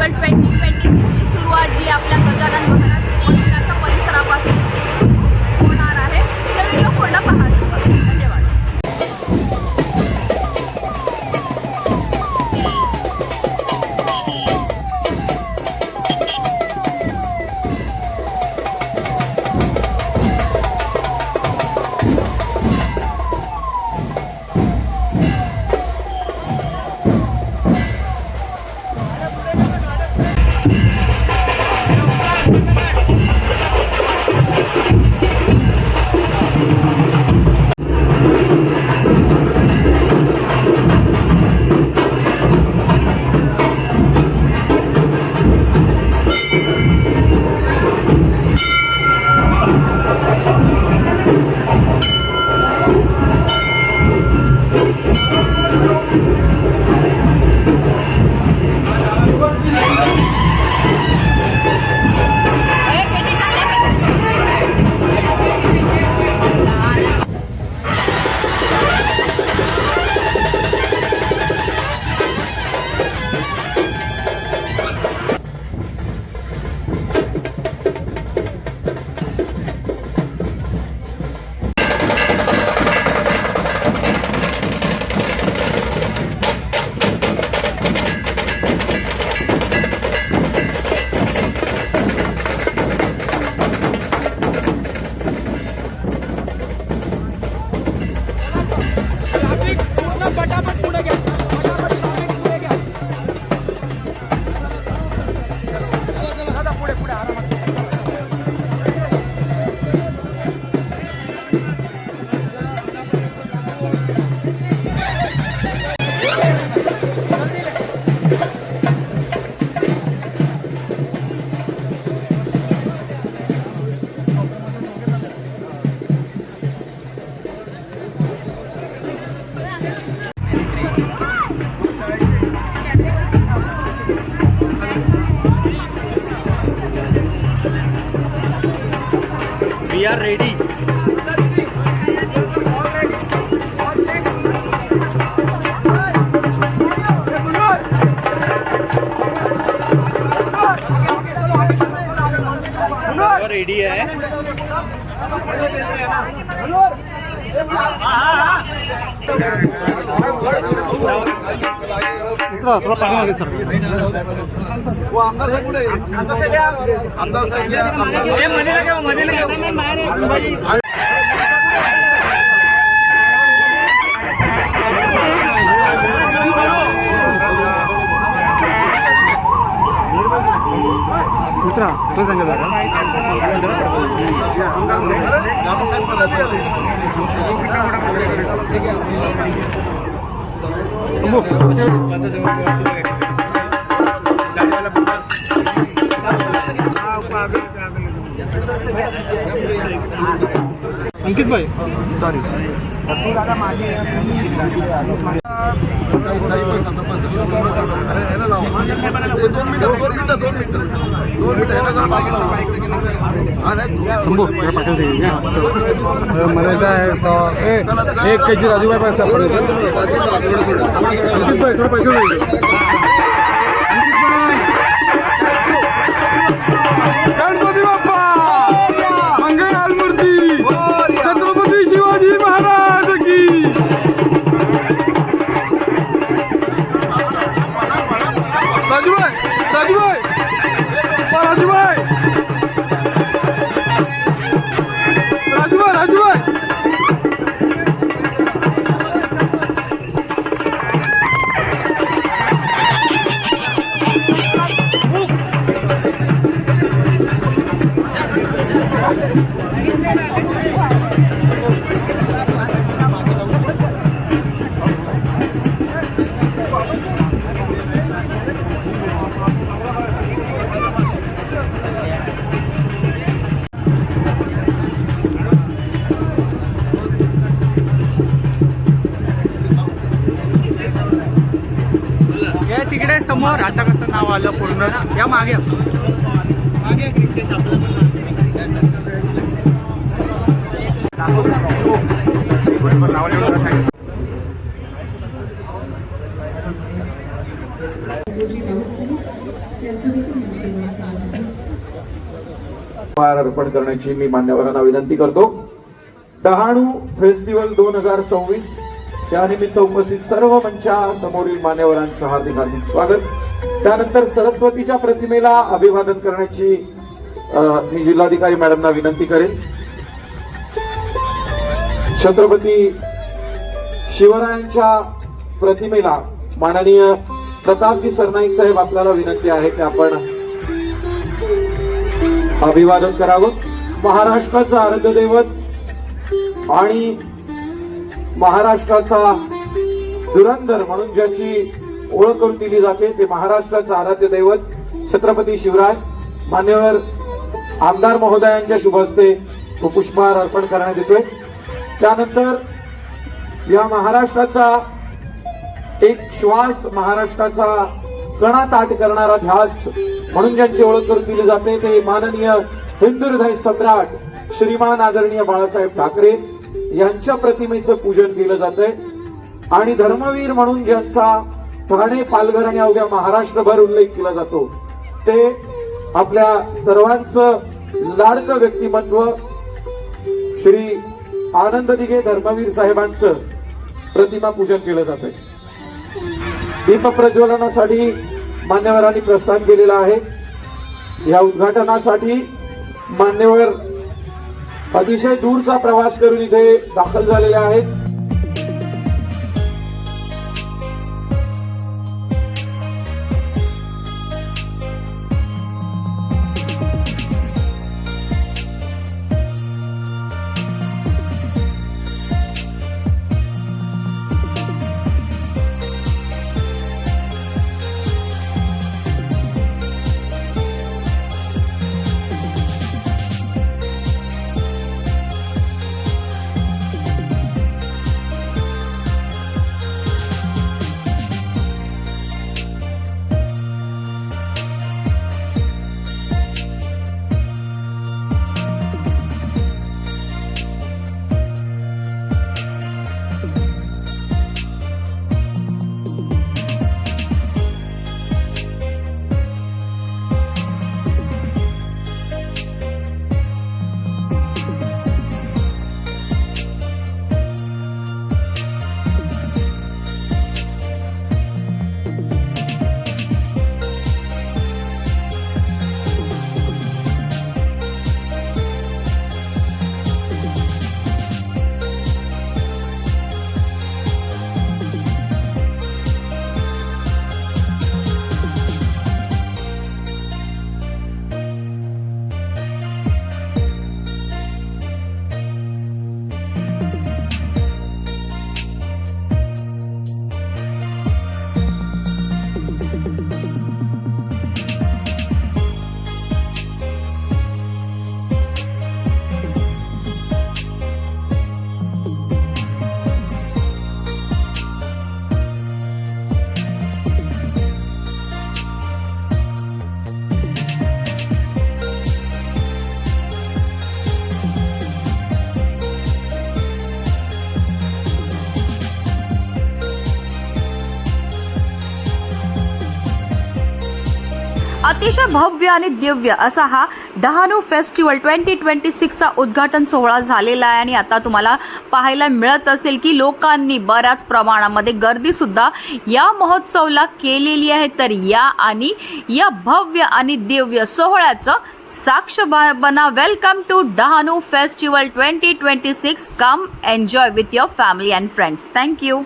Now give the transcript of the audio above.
Festival 2026ची सुरुवात जी आपल्या गजानन महाराज मंदिराच्या परिसरापासून सुरू होणार आहे. तर व्हिडिओ पूर्ण पहा. धन्यवाद. We are ready. रेडी आहे. थोड़ा पानी मागे सर. वो आमदार साहेब पुढे. आमदार साहेब मध्ये लगे. मित्रा तो सांगा बघा. अंकित भाई सॉरी एक केजी राजूभाई पैसा पडेल. अंकित भाई थोडं पैसे होईल. गणपती बाप्पा मंगल मूर्ती छत्रपती शिवाजी महाराज की. राजूभाई राजूभाई राजूभाई राजूभाई राजूभाई तिकडे समोर. आता कसं नाव आलं पूर्ण या मागे मागे उपहार अर्पण करण्याची मी मान्यवरांना विनंती करतो. डहाणू फेस्टिवल 2026 त्यानिमित्त उपस्थित सर्व मंचासमोरील मान्यवरांचं हार्दिक हार्दिक स्वागत. त्यानंतर सरस्वतीच्या प्रतिमेला अभिवादन करण्याची मी जिल्हाधिकारी मॅडमना विनंती करेन. छत्रपती शिवरायांच्या प्रतिमेला माननीय प्रतापजी सरनाईक साहेब आपल्याला विनंती आहे की आपण अभिवादन करावं. महाराष्ट्राचं आराध्य दैवत आणि महाराष्ट्राचा धुरंधर म्हणून ज्याची ओळख करून दिली जाते ते महाराष्ट्राचं आराध्य दैवत छत्रपती शिवराय. मान्यवर आमदार महोदयांच्या शुभ हस्ते तो पुष्पहार अर्पण करण्यात येतोय. त्यानंतर या महाराष्ट्राचा एक श्वास, महाराष्ट्राचा कणा ताट करणारा ध्यास म्हणून ज्यांची ओळख करून दिली जाते ते माननीय हिंदू हृदय सम्राट श्रीमान आदरणीय बाळासाहेब ठाकरे यांच्या प्रतिमेचं पूजन केलं जातंय. आणि धर्मवीर म्हणून ज्यांचा ठाणे, पालघर आणि अवघ्या महाराष्ट्रभर उल्लेख केला जातो ते आपल्या सर्वांचं लाडकं व्यक्तिमत्व श्री आनंद दिघे धर्मवीर साहेबांचं प्रतिमा पूजन केलं जातंय. दीप प्रज्वलनासाठी मान्यवरांनी प्रस्थान केलेलं आहे. या उद्घाटनासाठी मान्यवर अतिशय दूरचा प्रवास करून इथे दाखल झालेले आहेत. अतिशय भव्य आणि दिव्य असा हा डहाणू फेस्टिवल 2026चा उद्घाटन सोहळा झालेला आहे. आणि आता तुम्हाला पाहायला मिळत असेल की लोकांनी बऱ्याच प्रमाणामध्ये गर्दी सुद्धा या महोत्सवाला केलेली आहे. तर या भव्य आणि दिव्य सोहळ्याचं साक्ष बना. Welcome to Dahanu festival 2026. Come enjoy with your family and friends. Thank you.